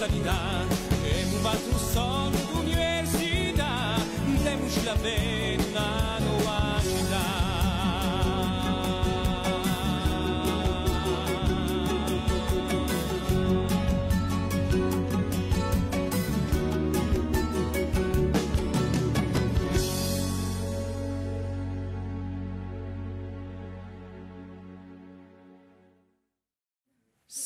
sanidad. Hemos batu son universidad, temos la pena no ajudar.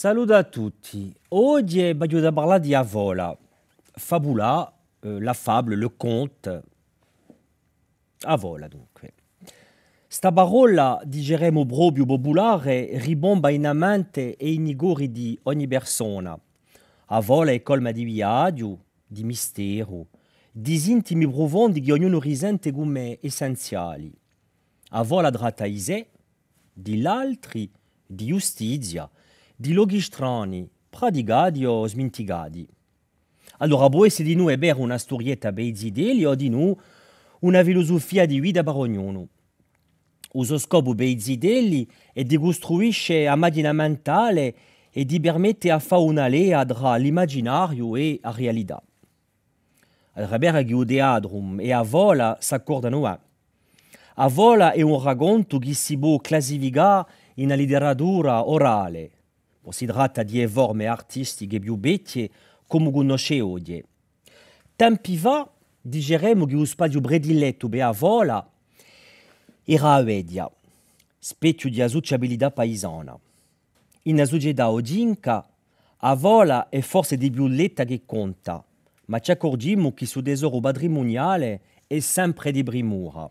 Saluto a tutti. Oggi voglio parlare di Avola. Fabula, la fable, le conte. Avola dunque. Sta parola digeremo proprio popolare ribomba in mente e in igori di ogni persona. Avola è colma di viaggio, di mistero, di intimi profondi che ognuno risente come essenziali. Avola tratta di sé, di l'altri, di giustizia, di luoghi strani, praticati o smenticati. Allora, può essere di noi è bere una storietta per i zideli o di noi una filosofia di vita per ognuno. Lo scopo per i zideli è di costruire la macchina mentale e di permettere a fare una lea tra l'immaginario e la realtà. Allora, bere che il teatro e la vola si accordano. La vola è un racconto che si può classificare in letteratura orale. Si tratta di forme artistiche più vecchie come conosce oggi. Tempi fa diceremo che lo spazio prediletto per la vola era la vedia, specchio di associabilità paesana. In una società odinca, la vola è forse di più letta che conta, ma ci accorgiamo che il suo tesoro patrimoniale è sempre di primura.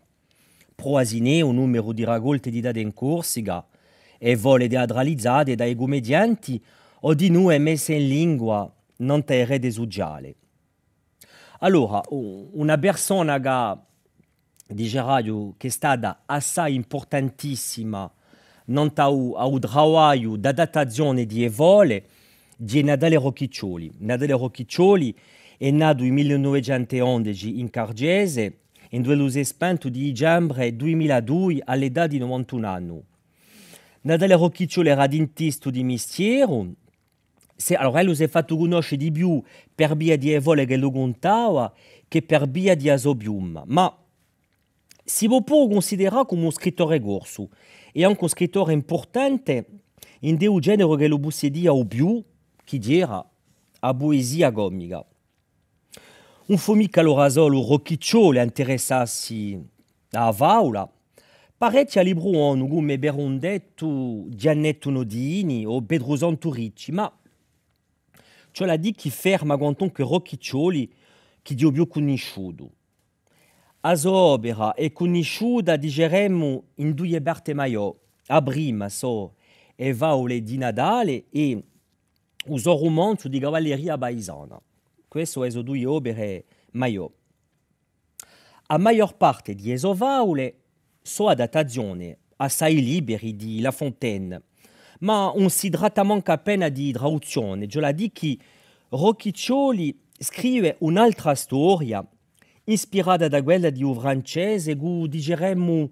Proasine un numero di raccolte di date in Corsica, e vole teatralizzate dai commedianti o di noi messe in lingua non te rete sociale. Allora, una persona che dice che è stata assai importantissima non al lavoro di adattazione di vole di Natale Rocchiccioli. Natale Rocchiccioli è nato nel 1911 in Cargese e dove si è spento di dicembre 2002 all'età di 91 anni. Natale Rocchiccioli era dentista di mestiere, allora lui si è fatto conoscere di più per via di evole che lo contava che per via di Asobium, ma si può considerare come un scrittore corso e anche un scrittore importante in un genere che lo possedia o più, che era la poesia comica. Un fumica allora solo Rocchiccioli interessarsi a Vaula. Parecchi a libro hanno come Berondetto, Giannetto Nodini o Pedro Santuricci, ma ciò la di chi ferma quanto che Rocchiccioli che Dio più conosciuto. La sua opera è conosciuta, diremmo, in due parti maggiori. La prima è Vaule di Natale e il suo romanzo di cavalleria paesana. Queste sono due opere maggiori. La maggior parte di queste Vaule sono adattazioni assai liberi di La Fontaine, ma non si tratta manca appena di traduzione. Io la dico che Rocchiccioli scrive un'altra storia ispirata da quella di un francese che diremmo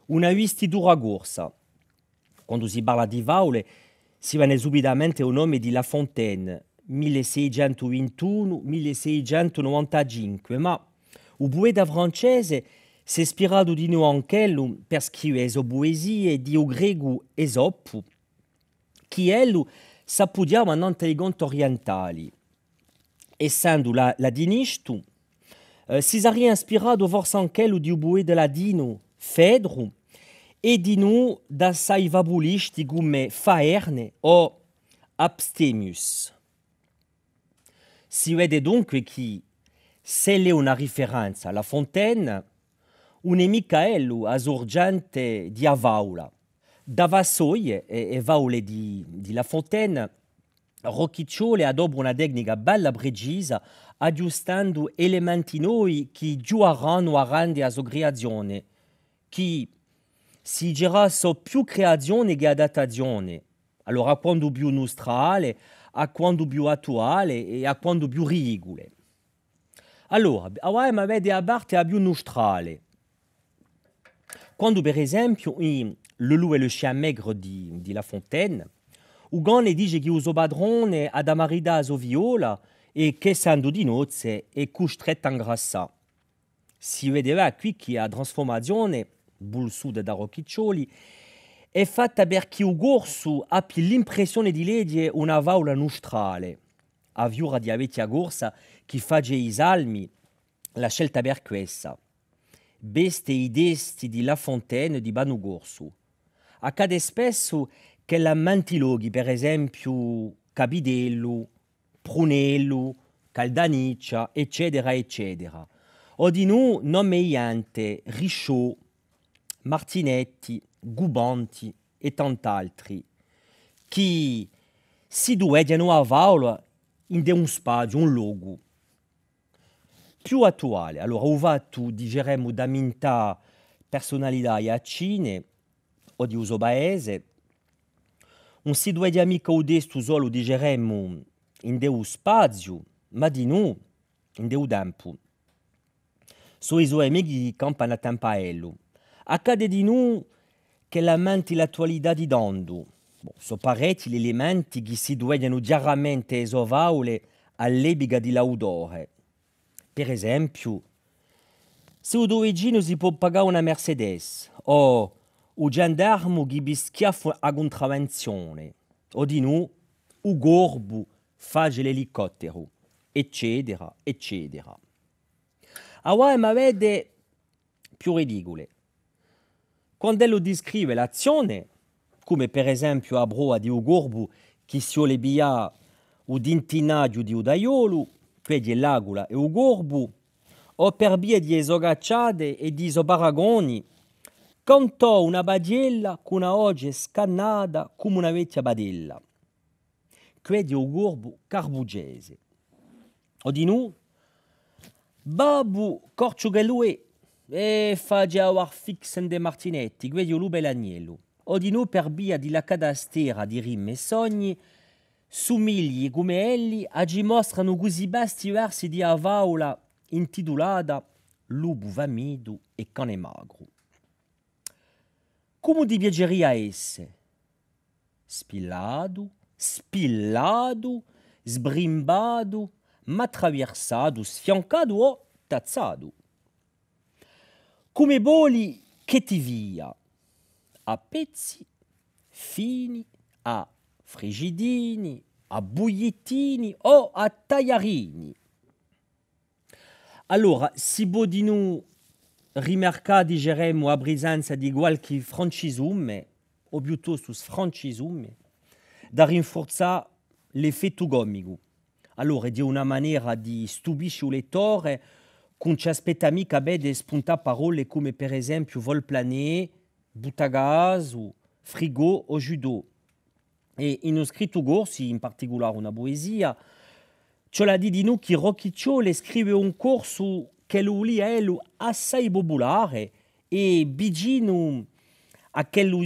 una vestitura corsa. Quando si parla di Vaule si viene subitamente il nome di La Fontaine, 1621-1695, ma il poeta francese si è ispirato di nuovo anche per scrivere le poesie di greco Esopo, che egli sappiamo non i conti orientali. Essendo ladinista, si sarebbe ispirato forse anche di un poeta ladino, Fedro, e di noi da sei fabulisti come Faerne o Abstemius. Si vede dunque che se è una riferenza alla Fontaine, un è Michael assorgente di Avaula. Da Vassoie e Vaule di La Fontaine, Rocchiccioli adopera una tecnica bella precisa, aggiustando elementi nuovi che giureranno a rendere la sua creazione, che si girasse più creazione che adattazione. Allora, a quando più nostrale, a quando più attuale e a quando più ridicole. Allora, ma vede a parte a più nostrale. Quando, per esempio, in Le loup et le chien maigre di La Fontaine, Ugone dice che il suo padrone ha da maritare a sua viola e che sanno di nozze è costretto a ingrassare. Si vedeva qui che la trasformazione, bulsuda da rocchiccioli, è fatta perché il gorso ha più l'impressione di leggere una vaula nostrale. A viura di avete a gorsa che fa i salmi, la scelta per questa. Beste i desti di La Fontaine di Banu Gorsu. Accade spesso che la mantiloghi, per esempio, Cabidello, Prunello, Caldaniccia, eccetera, eccetera. O di noi nomeiante Richaud, Martinetti, Gubanti e tant'altri, che si duediano a vaula in un spazio, un logo più attuale. Allora, ho fatto, digeremo, da minta personalità a Cine o di uso paese, un si due di amica o desto solo digeremo in deu spazio, ma di noi in deu tempo. So i suoi amici campano a tempaello. Accade di noi che lamenti l'attualità di Dondo. So parecchi gli elementi che si duegliano chiaramente esovaule all'ebiga di laudore. Per esempio, se un doegino si può pagare una Mercedes, o un gendarmo che bischiaffa a contravvenzione, o di noi, un gorbo fa l'elicottero, eccetera, eccetera. Allora, ma vede più ridicole. Quando lo descrive l'azione, come per esempio a broa di un gorbo che si olebia o d'intinaggio di udaiolo, quindi l'agula e un gorbo, o per via di esogacciade e di isoparagoni, cantò una badiella con una oggi scannata come una vecchia badella. Quindi un gorbo carbugese. O di noi, Babu Corciugalue e fa già war fixen de Martinetti, quindi un bell'agnello. O di noi per via di la cadastera di rimme e sogni, somigli come elli, oggi mostrano così basti versi di avaula intitolata Lubu vamido e cane magro. Come di viaggeria esse? Spillato, spillato, sbrimbato, ma attraversato, sfiancato o tazzato. Come boli che ti via, a pezzi, fini, a frigidini, a bugliettini o a tagliarini. Allora, si bodino rimarcare digeremo a brisanza di qualche francisume, o piuttosto sfrancisume, da rinforzare l'effetto gomico. Allora, di una maniera di stupire il lettore, con ci aspetta mica di spuntare parole come per esempio volplané, butagas, frigo o judo. E in uno scritto corsi, in particolare una poesia, ce l'ha di noi che Rocchiccioli scrive un corso che lo lì è assai popolare e vicino a quello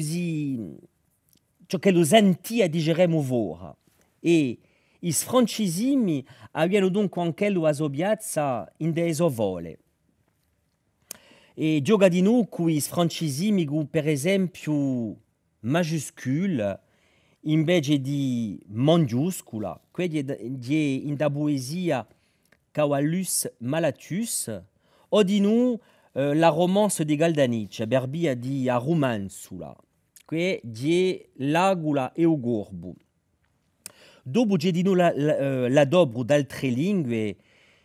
che lo sentia digeremo ora. E i francesimi avevano dunque anche a sua piazza in dei sovole. E gioca di noi con i francesimi, per esempio, majuscule, invece di maiuscula, quindi in da poesia Cavallus Malatus, o di noi la romance di Galdaniccia, per via di a romanzula, che di l'agula e il gorbo. Dopo c'è di noi la dobro d'altre lingue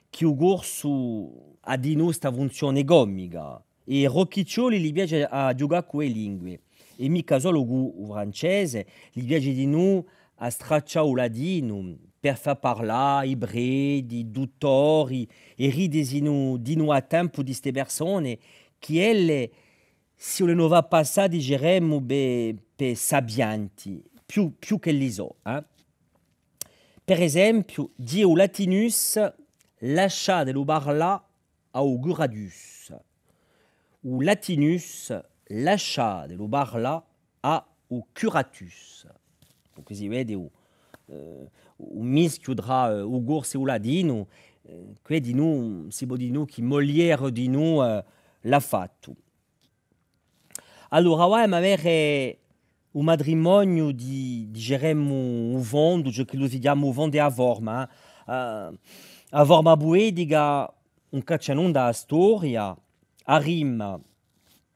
che il gorso ha di noi questa funzione gomica e Rocchiccioli gli piace a giocare con le lingue. E mica solo il francese, gli piace di noi a stracciare il ladino per far parlare i bredi, i dottori e ridere di noi a tempo di queste persone che elle, se le va passare, digeremo per sabianti, più che li so. Per esempio, Dio Latinus lascia dello parla auguradus. O Latinus lascia dello parla a o curatus. Così vede un mischio tra o gorso e o ladino, che di noi, si può dire che Molière di noi l'ha fatto. Allora, ma avere un matrimonio di geremo o vondo, che lo vediamo o vondo a forma, a forma poetica un caccianon da storia, a rima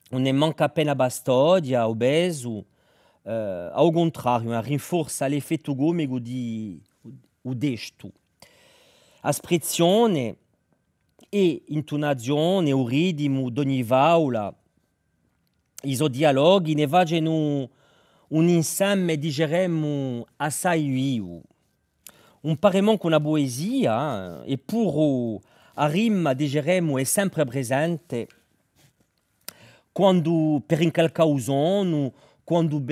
non ne manca appena bastodia, obeso, ao contrario, rinforza l'effetto gomego di o desto. Espressione e intonazione, o ritmo d'ogni vaula, i dialoghi ne facciano un insieme, digeremmo, assai vivo. Un paremont con la poesia, eppure a rima, digeremmo, è sempre presente quando per incalcare usono, quando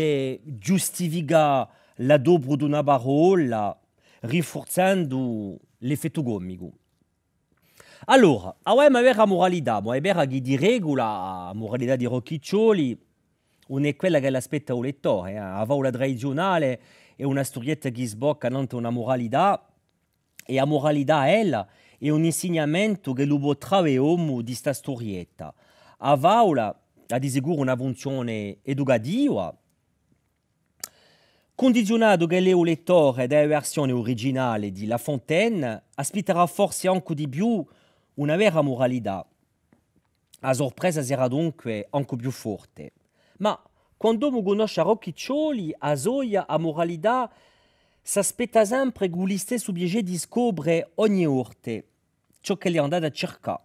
giustifica la dobro di una parola, rinforzando l'effetto comico. Allora, abbiamo la moralità, ma è vero che di regola la moralità di Rocchiccioli non è quella che l'aspetta il lettore. La favola tradizionale è una storietta che sbocca non una moralità, e la moralità è un insegnamento che lo può trarre uomo di questa storietta. La favola ha di sicuro una funzione educativa, condizionato che il lettore della versione originale di La Fontaine aspetterà forse anche di più una vera moralità. La sorpresa sarà dunque anche più forte. Ma quando uno conosce Rocchiccioli, a gioia, a moralità, si aspetta sempre che gli stesso piacere di scoprire ogni orte ciò che gli è andato a cercare.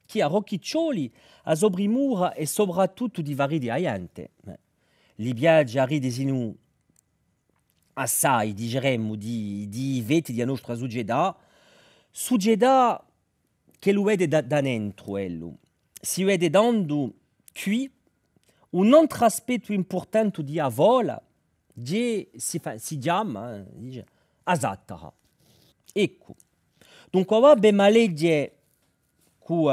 Chi a Rocchiccioli a soprimura e soprattutto di vari di gente. Li viaggi a ridesinu assai, digeremmo, di veti della nostra società che lo vede da dentro, si vede dando qui un altro aspetto importante di avola, si chiama asattara. Ecco, dunque va ben maledie con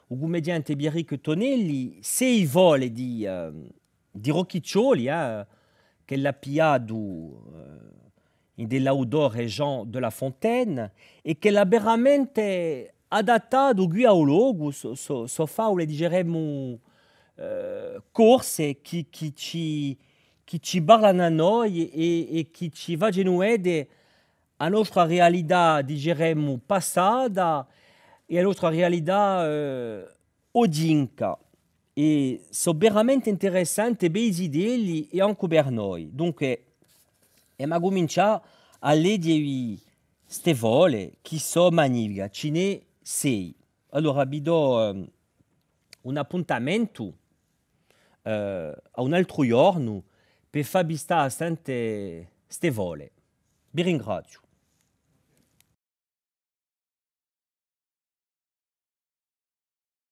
il commediante Bieric Tonelli, se i vole di Rocchiccioli, che l'ha piato dell'autore Jean de La Fontaine, e che l'ha veramente adattato qui al luogo, so faule, digeremmo, corse che ci parlano a noi e che ci facciano vedere la nostra realtà, digeremmo, passata e la nostra realtà odinca. E sono veramente interessanti, bei idee e anche per noi. Dunque, abbiamo cominciato a leggere queste vole che sono magnifiche, ce ne sei. Allora vi do un appuntamento a un altro giorno per far vista queste vole. Vi ringrazio.